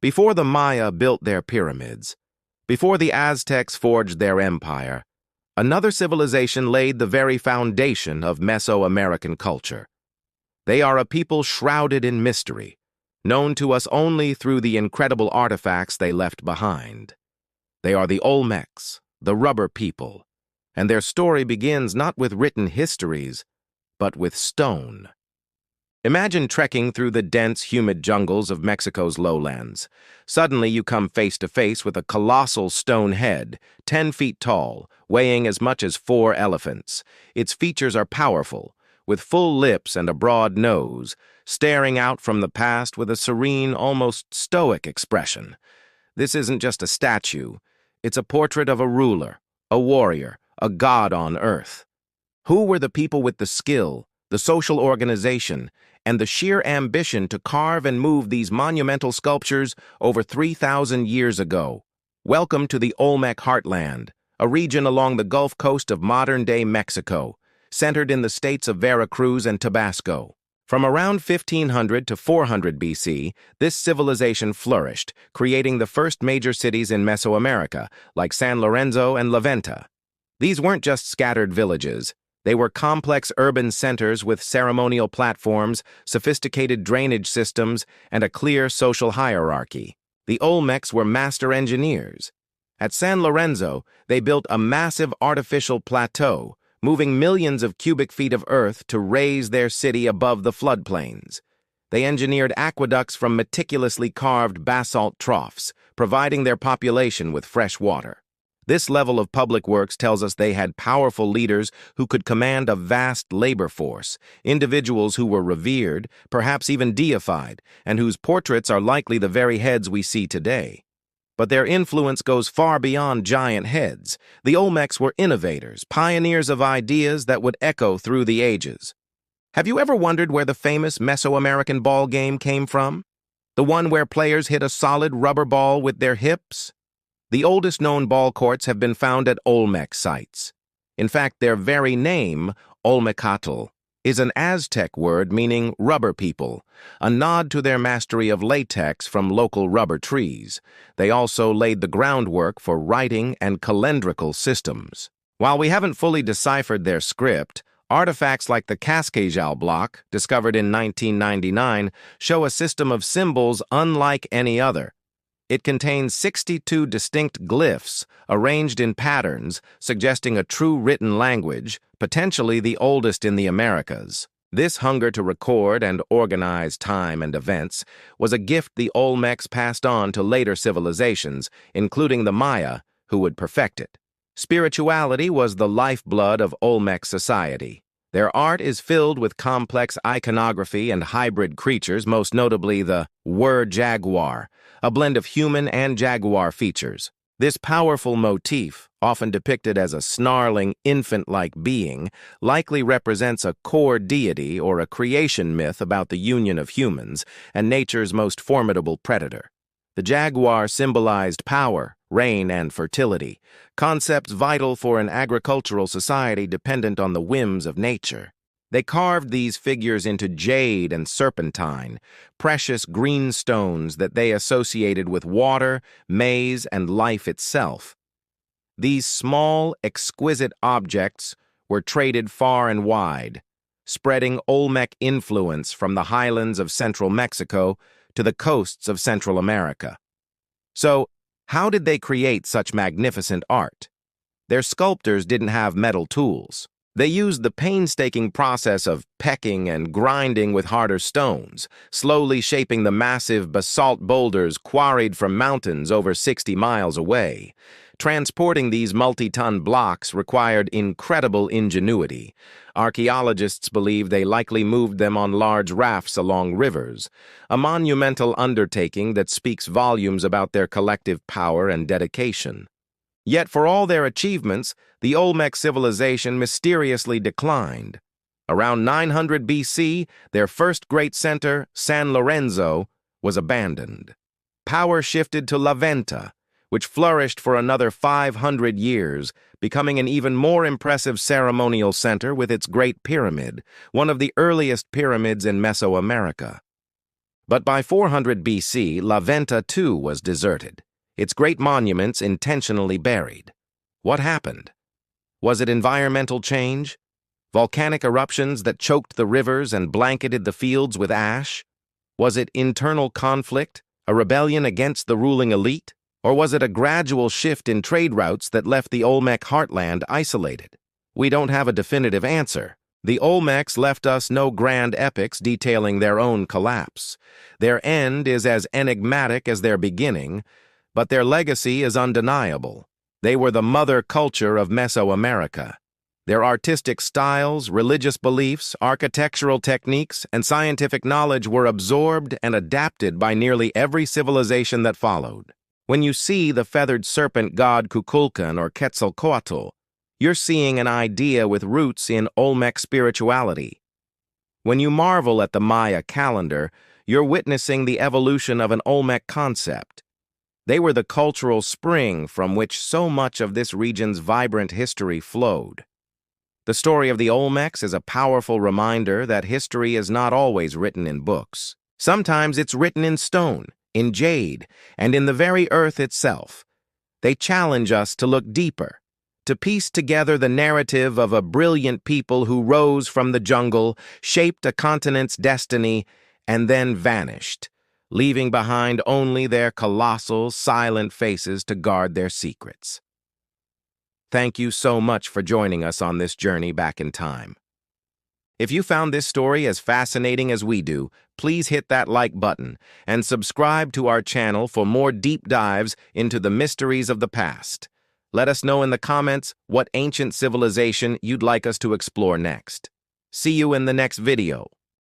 Before the Maya built their pyramids, before the Aztecs forged their empire, another civilization laid the very foundation of Mesoamerican culture. They are a people shrouded in mystery, known to us only through the incredible artifacts they left behind. They are the Olmecs, the rubber people, and their story begins not with written histories, but with stone. Imagine trekking through the dense, humid jungles of Mexico's lowlands. Suddenly you come face to face with a colossal stone head, 10 feet tall, weighing as much as 4 elephants. Its features are powerful, with full lips and a broad nose, staring out from the past with a serene, almost stoic expression. This isn't just a statue. It's a portrait of a ruler, a warrior, a god on earth. Who were the people with the skill, the social organization, and the sheer ambition to carve and move these monumental sculptures over 3,000 years ago? Welcome to the Olmec Heartland, a region along the Gulf Coast of modern-day Mexico, centered in the states of Veracruz and Tabasco. From around 1500 to 400 BC, this civilization flourished, creating the first major cities in Mesoamerica, like San Lorenzo and La Venta. These weren't just scattered villages. They were complex urban centers with ceremonial platforms, sophisticated drainage systems, and a clear social hierarchy. The Olmecs were master engineers. At San Lorenzo, they built a massive artificial plateau, moving millions of cubic feet of earth to raise their city above the floodplains. They engineered aqueducts from meticulously carved basalt troughs, providing their population with fresh water. This level of public works tells us they had powerful leaders who could command a vast labor force, individuals who were revered, perhaps even deified, and whose portraits are likely the very heads we see today. But their influence goes far beyond giant heads. The Olmecs were innovators, pioneers of ideas that would echo through the ages. Have you ever wondered where the famous Mesoamerican ball game came from? The one where players hit a solid rubber ball with their hips? The oldest known ball courts have been found at Olmec sites. In fact, their very name, Olmecatl, is an Aztec word meaning rubber people, a nod to their mastery of latex from local rubber trees. They also laid the groundwork for writing and calendrical systems. While we haven't fully deciphered their script, artifacts like the Cascajal block, discovered in 1999, show a system of symbols unlike any other. It contains 62 distinct glyphs arranged in patterns, suggesting a true written language, potentially the oldest in the Americas. This hunger to record and organize time and events was a gift the Olmecs passed on to later civilizations, including the Maya, who would perfect it. Spirituality was the lifeblood of Olmec society. Their art is filled with complex iconography and hybrid creatures, most notably the jaguar, a blend of human and jaguar features. This powerful motif, often depicted as a snarling, infant-like being, likely represents a core deity or a creation myth about the union of humans and nature's most formidable predator. The jaguar symbolized power, rain, and fertility, concepts vital for an agricultural society dependent on the whims of nature. They carved these figures into jade and serpentine, precious green stones that they associated with water, maize, and life itself. These small, exquisite objects were traded far and wide, spreading Olmec influence from the highlands of central Mexico to the coasts of Central America. So, how did they create such magnificent art? Their sculptors didn't have metal tools. They used the painstaking process of pecking and grinding with harder stones, slowly shaping the massive basalt boulders quarried from mountains over 60 miles away. Transporting these multi-ton blocks required incredible ingenuity. Archaeologists believe they likely moved them on large rafts along rivers, a monumental undertaking that speaks volumes about their collective power and dedication. Yet for all their achievements, the Olmec civilization mysteriously declined. Around 900 BC, their first great center, San Lorenzo, was abandoned. Power shifted to La Venta, which flourished for another 500 years, becoming an even more impressive ceremonial center with its Great Pyramid, one of the earliest pyramids in Mesoamerica. But by 400 BC, La Venta too was deserted, its great monuments intentionally buried. What happened? Was it environmental change? Volcanic eruptions that choked the rivers and blanketed the fields with ash? Was it internal conflict, a rebellion against the ruling elite? Or was it a gradual shift in trade routes that left the Olmec heartland isolated? We don't have a definitive answer. The Olmecs left us no grand epics detailing their own collapse. Their end is as enigmatic as their beginning, but their legacy is undeniable. They were the mother culture of Mesoamerica. Their artistic styles, religious beliefs, architectural techniques, and scientific knowledge were absorbed and adapted by nearly every civilization that followed. When you see the feathered serpent god Kukulkan or Quetzalcoatl, you're seeing an idea with roots in Olmec spirituality. When you marvel at the Maya calendar, you're witnessing the evolution of an Olmec concept. They were the cultural spring from which so much of this region's vibrant history flowed. The story of the Olmecs is a powerful reminder that history is not always written in books. Sometimes it's written in stone, in jade, and in the very earth itself. They challenge us to look deeper, to piece together the narrative of a brilliant people who rose from the jungle, shaped a continent's destiny, and then vanished, leaving behind only their colossal, silent faces to guard their secrets. Thank you so much for joining us on this journey back in time. If you found this story as fascinating as we do, please hit that like button and subscribe to our channel for more deep dives into the mysteries of the past. Let us know in the comments what ancient civilization you'd like us to explore next. See you in the next video.